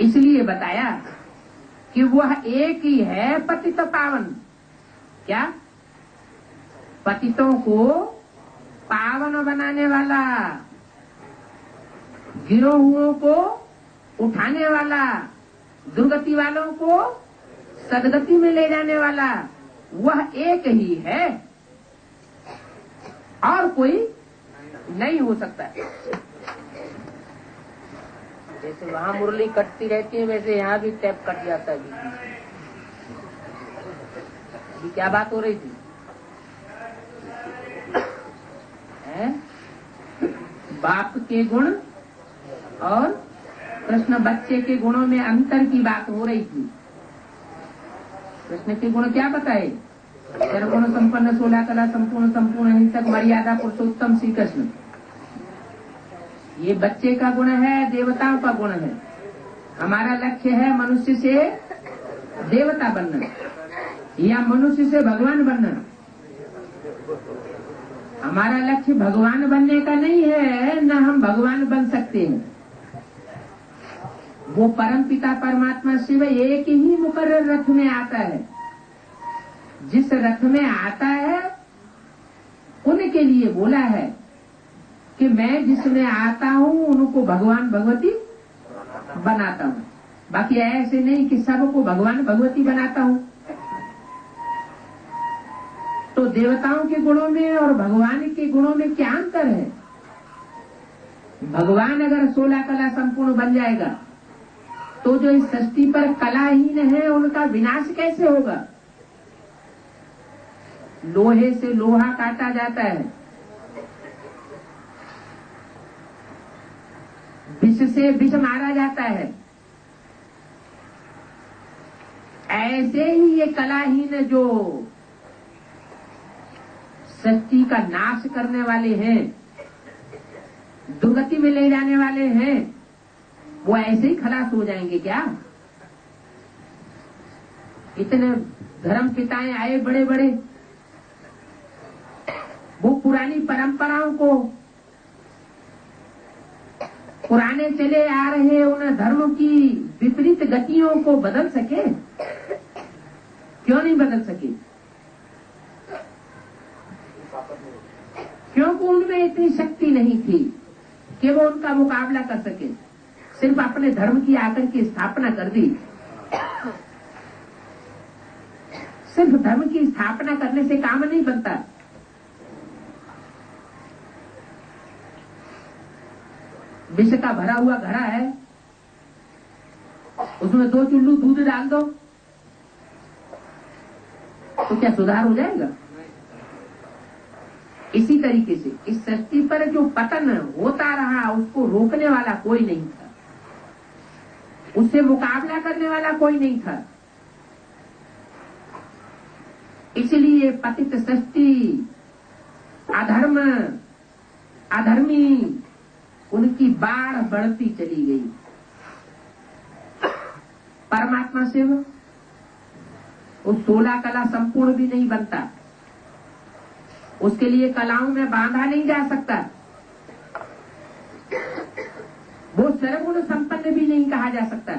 Speaker 1: इसलिए बताया कि वह एक ही है पतित पावन। क्या? पतितों को पावन बनाने वाला, गिरोहुओं को उठाने वाला, दुर्गति वालों को सदगति में ले जाने वाला, वह एक ही है और कोई नहीं हो सकता। जैसे वहां मुरली कटती रहती है, वैसे यहाँ भी टैप कट जाता है। अभी क्या बात हो रही थी? बाप के गुण और कृष्ण बच्चे के गुणों में अंतर की बात हो रही थी। कृष्ण के गुण क्या बताए? सर्वगुण संपन्न, 16 कला संपूर्ण, संपूर्ण हिंसक, मर्यादा पुरुषोत्तम श्री कृष्ण। ये बच्चे का गुण है, देवताओं का गुण है। हमारा लक्ष्य है मनुष्य से देवता बनना या मनुष्य से भगवान बनना। हमारा लक्ष्य भगवान बनने का नहीं है, न हम भगवान बन सकते हैं। वो परम पिता परमात्मा शिव एक ही मुकर्रर रथ में आता है। जिस रथ में आता है उनके लिए बोला है कि मैं जिसमें आता हूँ उनको भगवान भगवती बनाता हूँ, बाकी ऐसे नहीं कि सबको भगवान भगवती बनाता हूँ। तो देवताओं के गुणों में और भगवान के गुणों में क्या अंतर है? भगवान अगर 16 कला संपूर्ण बन जाएगा तो जो इस सृष्टि पर कलाहीन है उनका विनाश कैसे होगा? लोहे से लोहा काटा जाता है, विष से विष मारा जाता है। ऐसे ही ये कलाहीन जो सृष्टि का नाश करने वाले हैं, दुर्गति में ले जाने वाले हैं, वो ऐसे ही खलास हो जाएंगे क्या? इतने धर्म पिताएं आए बड़े बड़े, वो पुरानी परंपराओं को, पुराने चले आ रहे उन धर्मों की विपरीत गतियों को बदल सके? क्यों नहीं बदल सके? क्योंकि उनमें इतनी शक्ति नहीं थी कि वो उनका मुकाबला कर सके। सिर्फ अपने धर्म की आकर की स्थापना कर दी। सिर्फ धर्म की स्थापना करने से काम नहीं बनता। विष का भरा हुआ घड़ा है, उसमें 2 चुल्लू दूध डाल दो तो क्या सुधार हो जाएगा? इसी तरीके से इस सृष्टि पर जो पतन होता रहा उसको रोकने वाला कोई नहीं था, उससे मुकाबला करने वाला कोई नहीं था। इसलिए पतित सृष्टि, अधर्म, अधर्मी, उनकी बाढ़ बढ़ती चली गई। परमात्मा से वो 16 कला संपूर्ण भी नहीं बनता, उसके लिए कलाओं में बांधा नहीं जा सकता। वो सर्वगुण संपन्न भी नहीं कहा जा सकता।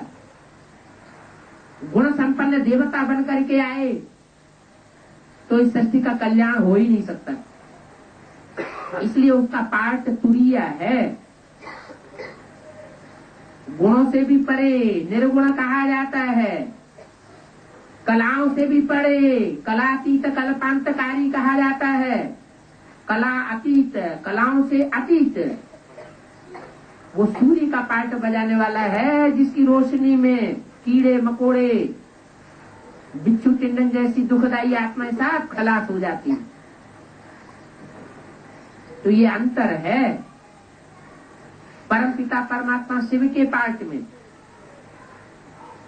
Speaker 1: गुण संपन्न देवता बन करके आए तो इस सृष्टि का कल्याण हो ही नहीं सकता। इसलिए उसका पाठ तुरीय है। गुणों से भी परे निर्गुण कहा जाता है, कलाओं से भी परे कलातीत कल्पांतकारी कहा जाता है। कला अतीत, कलाओं से अतीत। वो सूर्य का पाठ बजाने वाला है जिसकी रोशनी में कीड़े मकोड़े, बिच्छू टिंडन जैसी दुखदायी आत्माएं साथ खलास हो जाती। तो ये अंतर है परमपिता परमात्मा शिव के पाठ में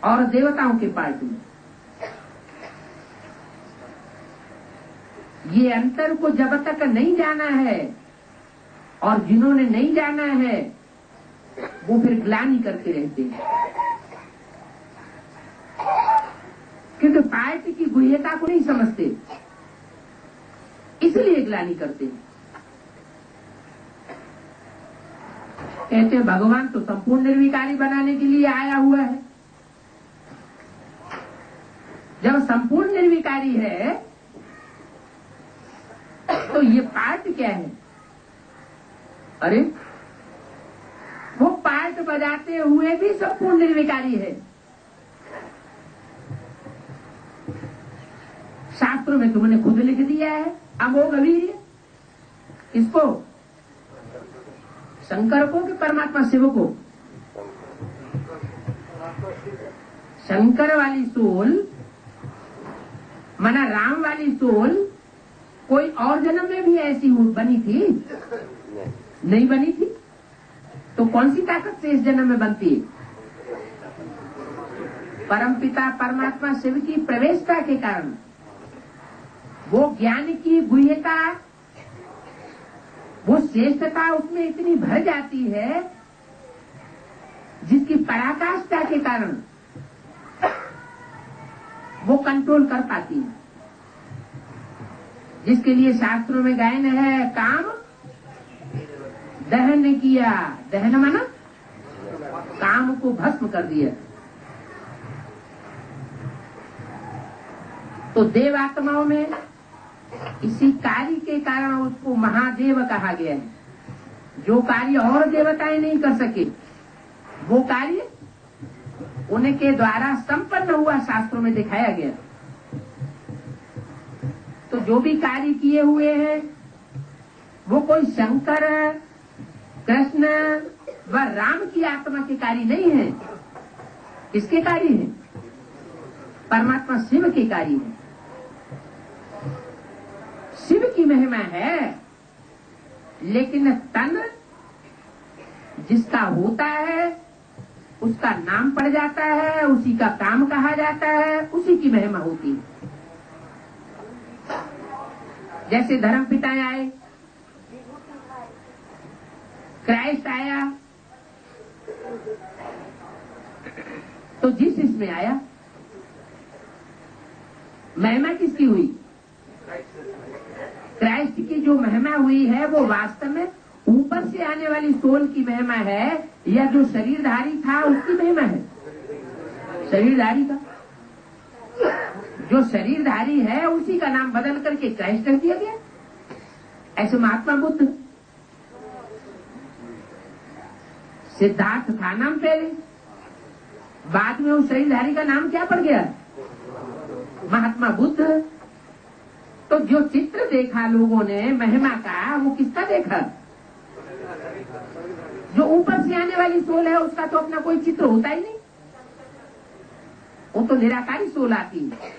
Speaker 1: और देवताओं के पाठ में। ये अंतर को जब तक नहीं जाना है, और जिन्होंने नहीं जाना है वो फिर ग्लानि करते रहते हैं, क्योंकि पाठ की गुह्यता को नहीं समझते, इसलिए ग्लानि करते हैं। कहते हैं भगवान तो संपूर्ण निर्विकारी बनाने के लिए आया हुआ है। जब संपूर्ण निर्विकारी है तो ये पाठ क्या है? अरे वो पाठ बजाते हुए भी संपूर्ण निर्विकारी है। शास्त्रों में तुमने खुद लिख दिया है अमोघ वीर्य। इसको शंकर को कि परमात्मा शिव को? शंकर वाली सोल माना राम वाली सोल कोई और जन्म में भी ऐसी बनी थी? नहीं बनी थी। तो कौन सी ताकत से इस जन्म में बनती है? परमपिता परमात्मा शिव की प्रवेशता के कारण वो ज्ञान की गुह्यता, वो श्रेष्ठता उसमें इतनी भर जाती है जिसकी पराकाष्ठा के कारण वो कंट्रोल कर पाती है। जिसके लिए शास्त्रों में गायन है, काम दहन किया। दहन माना काम को भस्म कर दिया। तो देवात्माओं में इसी कार्य के कारण उसको महादेव कहा गया है। जो कार्य और देवताएं नहीं कर सके, वो कार्य उनके द्वारा संपन्न हुआ, शास्त्रों में दिखाया गया। तो जो भी कार्य किए हुए हैं वो कोई शंकर, कृष्ण व राम की आत्मा के कार्य नहीं है। किसके कार्य हैं? परमात्मा शिव के कार्य हैं। शिव की महिमा है, लेकिन तन जिसका होता है उसका नाम पड़ जाता है, उसी का काम कहा जाता है, उसी की महिमा होती है। जैसे धर्म पिताएं आए, क्राइस्ट आया, तो जिस इसमें आया महिमा किसकी हुई? क्राइस्ट की जो महिमा हुई है वो वास्तव में ऊपर से आने वाली सोल की महिमा है, या जो शरीरधारी था उसकी महिमा है? शरीरधारी का। जो शरीरधारी है उसी का नाम बदल करके क्राइस्ट कर दिया गया। ऐसे महात्मा बुद्ध, सिद्धार्थ था नाम पहले, बाद में उस शरीरधारी का नाम क्या पड़ गया? महात्मा बुद्ध। तो जो चित्र देखा लोगों ने महिमा का, वो किसका देखा? जो ऊपर से आने वाली सोल है उसका तो अपना कोई चित्र होता ही नहीं, वो तो निराकारी सोल आती है।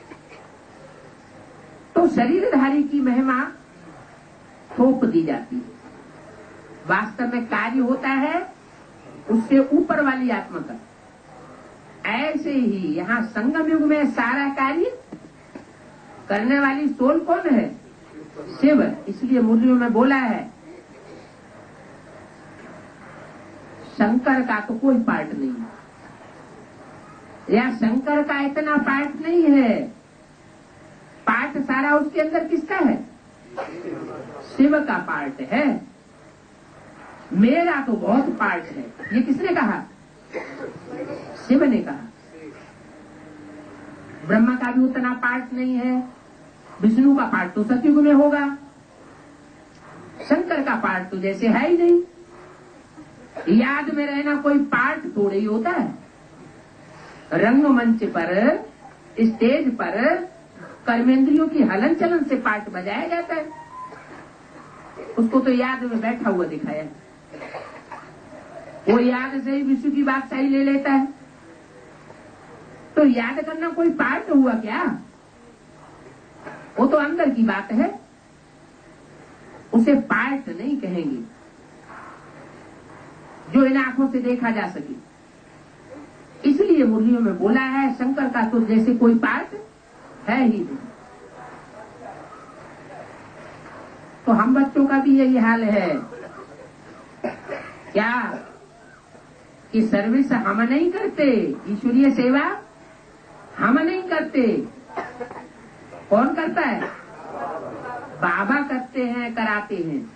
Speaker 1: तो शरीरधारी की महिमा थोप दी जाती है, वास्तव में कार्य होता है उससे ऊपर वाली आत्मा का। ऐसे ही यहाँ संगम युग में सारा कार्य करने वाली सोल कौन है? शिव। इसलिए मुरलियों में बोला है शंकर का तो कोई पार्ट नहीं है, या शंकर का इतना पार्ट नहीं है। पार्ट सारा उसके अंदर किसका है? शिव का पार्ट है। मेरा तो बहुत पार्ट है, ये किसने कहा? शिव ने कहा। ब्रह्मा का भी उतना पार्ट नहीं है, विष्णु का पार्ट तो सतयुग में होगा, शंकर का पार्ट तो जैसे है ही नहीं। याद में रहना कोई पार्ट थोड़े ही होता है। रंगमंच पर, स्टेज पर कर्मेंद्रियों की हलन चलन से पार्ट बजाया जाता है, उसको तो याद में बैठा हुआ दिखाया। वो याद से ही विश्व की बात सही ले लेता है। तो याद करना कोई पार्ट हुआ क्या? वो तो अंदर की बात है, उसे पार्ट नहीं कहेंगे जो इन आंखों से देखा जा सके। इसलिए मुरलियों में बोला है शंकर का तो जैसे कोई पार्ट है ही नहीं। तो हम बच्चों का भी यही हाल है क्या कि सर्विस हम नहीं करते, ईश्वरीय सेवा हम नहीं करते। कौन करता है? बाबा करते हैं, कराते हैं।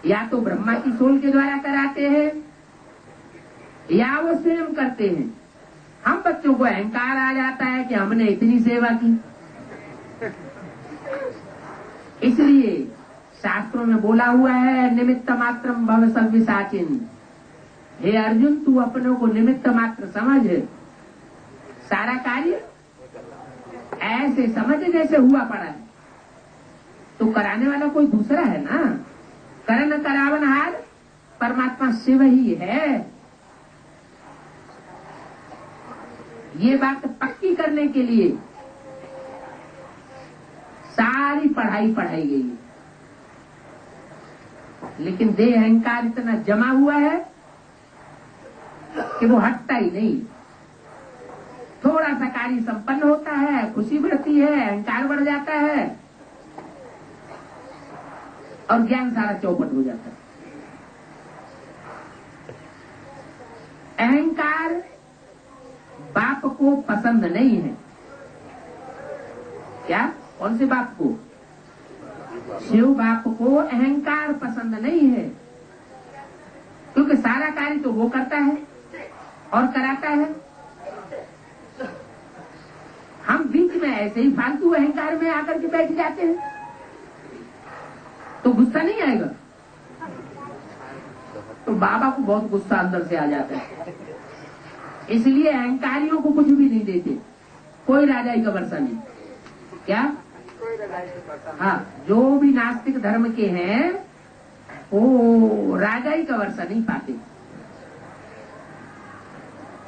Speaker 1: या तो ब्रह्मा की सोल के द्वारा कराते हैं या वो स्वयं करते हैं। हम बच्चों को अहंकार आ जाता है कि हमने इतनी सेवा की। इसलिए शास्त्रों में बोला हुआ है निमित्त मात्रम भव सर्वसाचिन। हे अर्जुन, तू अपनों को निमित्त मात्र समझ, सारा कार्य ऐसे समझ जैसे हुआ पड़ा है। तो कराने वाला कोई दूसरा है ना। करण करावनहार परमात्मा शिव ही है। ये बात पक्की करने के लिए सारी पढ़ाई पढ़ाई गई है। लेकिन देह अहंकार इतना जमा हुआ है कि वो हटता ही नहीं। थोड़ा सा कार्य संपन्न होता है, खुशी बढ़ती है, अहंकार बढ़ जाता है और ज्ञान सारा चौपट हो जाता है। अहंकार बाप को पसंद नहीं है। क्या? कौन से बाप को? शिव बाप को अहंकार पसंद नहीं है, क्योंकि सारा कार्य तो वो करता है और कराता है। हम बीच में ऐसे ही फालतू अहंकार में आकर के बैठ जाते हैं, तो गुस्सा नहीं आएगा? तो बाबा को बहुत गुस्सा अंदर से आ जाता है। इसलिए अहंकारियों को कुछ भी नहीं देते, कोई राजाई का वर्षा नहीं। क्या? हाँ, जो भी नास्तिक धर्म के हैं वो राजाई का वर्षा नहीं पाते।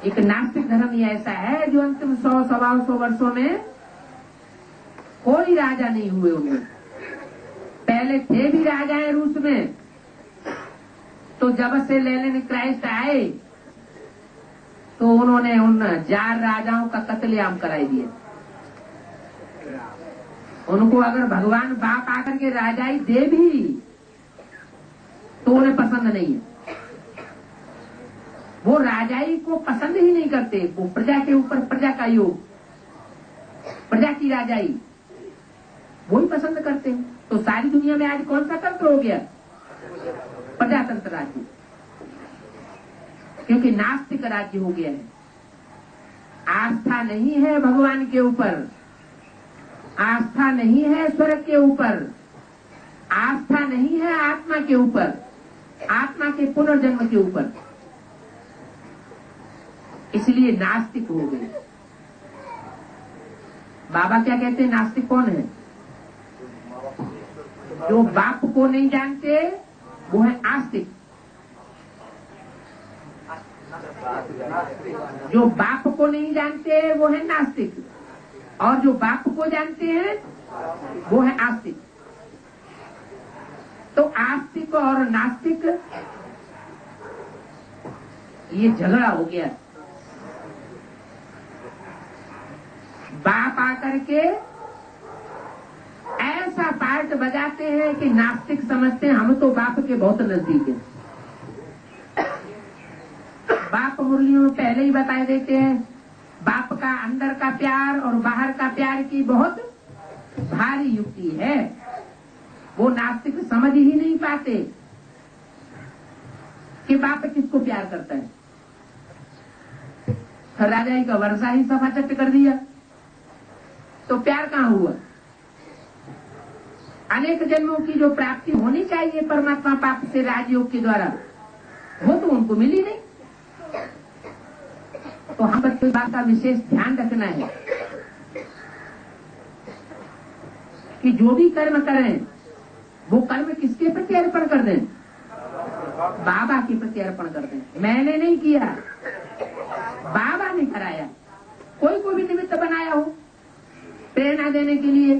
Speaker 1: एक नास्तिक धर्म ही ऐसा है जो अंतिम 100-125 वर्षों में कोई राजा नहीं हुए उनमें। पहले थे भी राजाएं रूस में, तो जब से लेनिन क्राइस्ट आए तो उन्होंने उन जार राजाओं का कत्लेआम कराई दिया। उनको अगर भगवान बाप आकर के राजाई दे भी तो उन्हें पसंद नहीं है। वो राजाई को पसंद ही नहीं करते, वो प्रजा के ऊपर प्रजा का योग, प्रजा की राजाई वो ही पसंद करते हैं। तो सारी दुनिया में आज कौन सा तंत्र हो गया? प्रजातंत्र राज्य, क्योंकि नास्तिक राज्य हो गया है। आस्था नहीं है भगवान के ऊपर, आस्था नहीं है स्वर्ग के ऊपर, आस्था नहीं है आत्मा के ऊपर, आत्मा के पुनर्जन्म के ऊपर। इसलिए नास्तिक हो गए। बाबा क्या कहते हैं? नास्तिक कौन है? जो बाप को नहीं जानते वो है आस्तिक। जो बाप को नहीं जानते वो है नास्तिक, और जो बाप को जानते हैं वो है आस्तिक। तो आस्तिक और नास्तिक ये झगड़ा हो गया। बाप आकर के ऐसा पार्ट बजाते हैं कि नास्तिक समझते हैं हम तो बाप के बहुत नजदीक हैं। बाप मुरलियों में पहले ही बता देते हैं बाप का अंदर का प्यार और बाहर का प्यार की बहुत भारी युक्ति है। वो नास्तिक समझ ही नहीं पाते कि बाप किसको प्यार करता है। राजाई का वर्षा ही सफा चट कर दिया तो प्यार कहाँ हुआ? अनेक जन्मों की जो प्राप्ति होनी चाहिए परमात्मा पाप से राजयोग के द्वारा, वो तो उनको मिली नहीं। तो हम बच्चों बात का विशेष ध्यान रखना है कि जो भी कर्म करें वो कर्म किसके प्रति अर्पण कर दें? बाबा के प्रति अर्पण कर दें। मैंने नहीं किया, बाबा ने कराया। कोई को भी निमित्त बनाया हो प्रेरणा देने के लिए,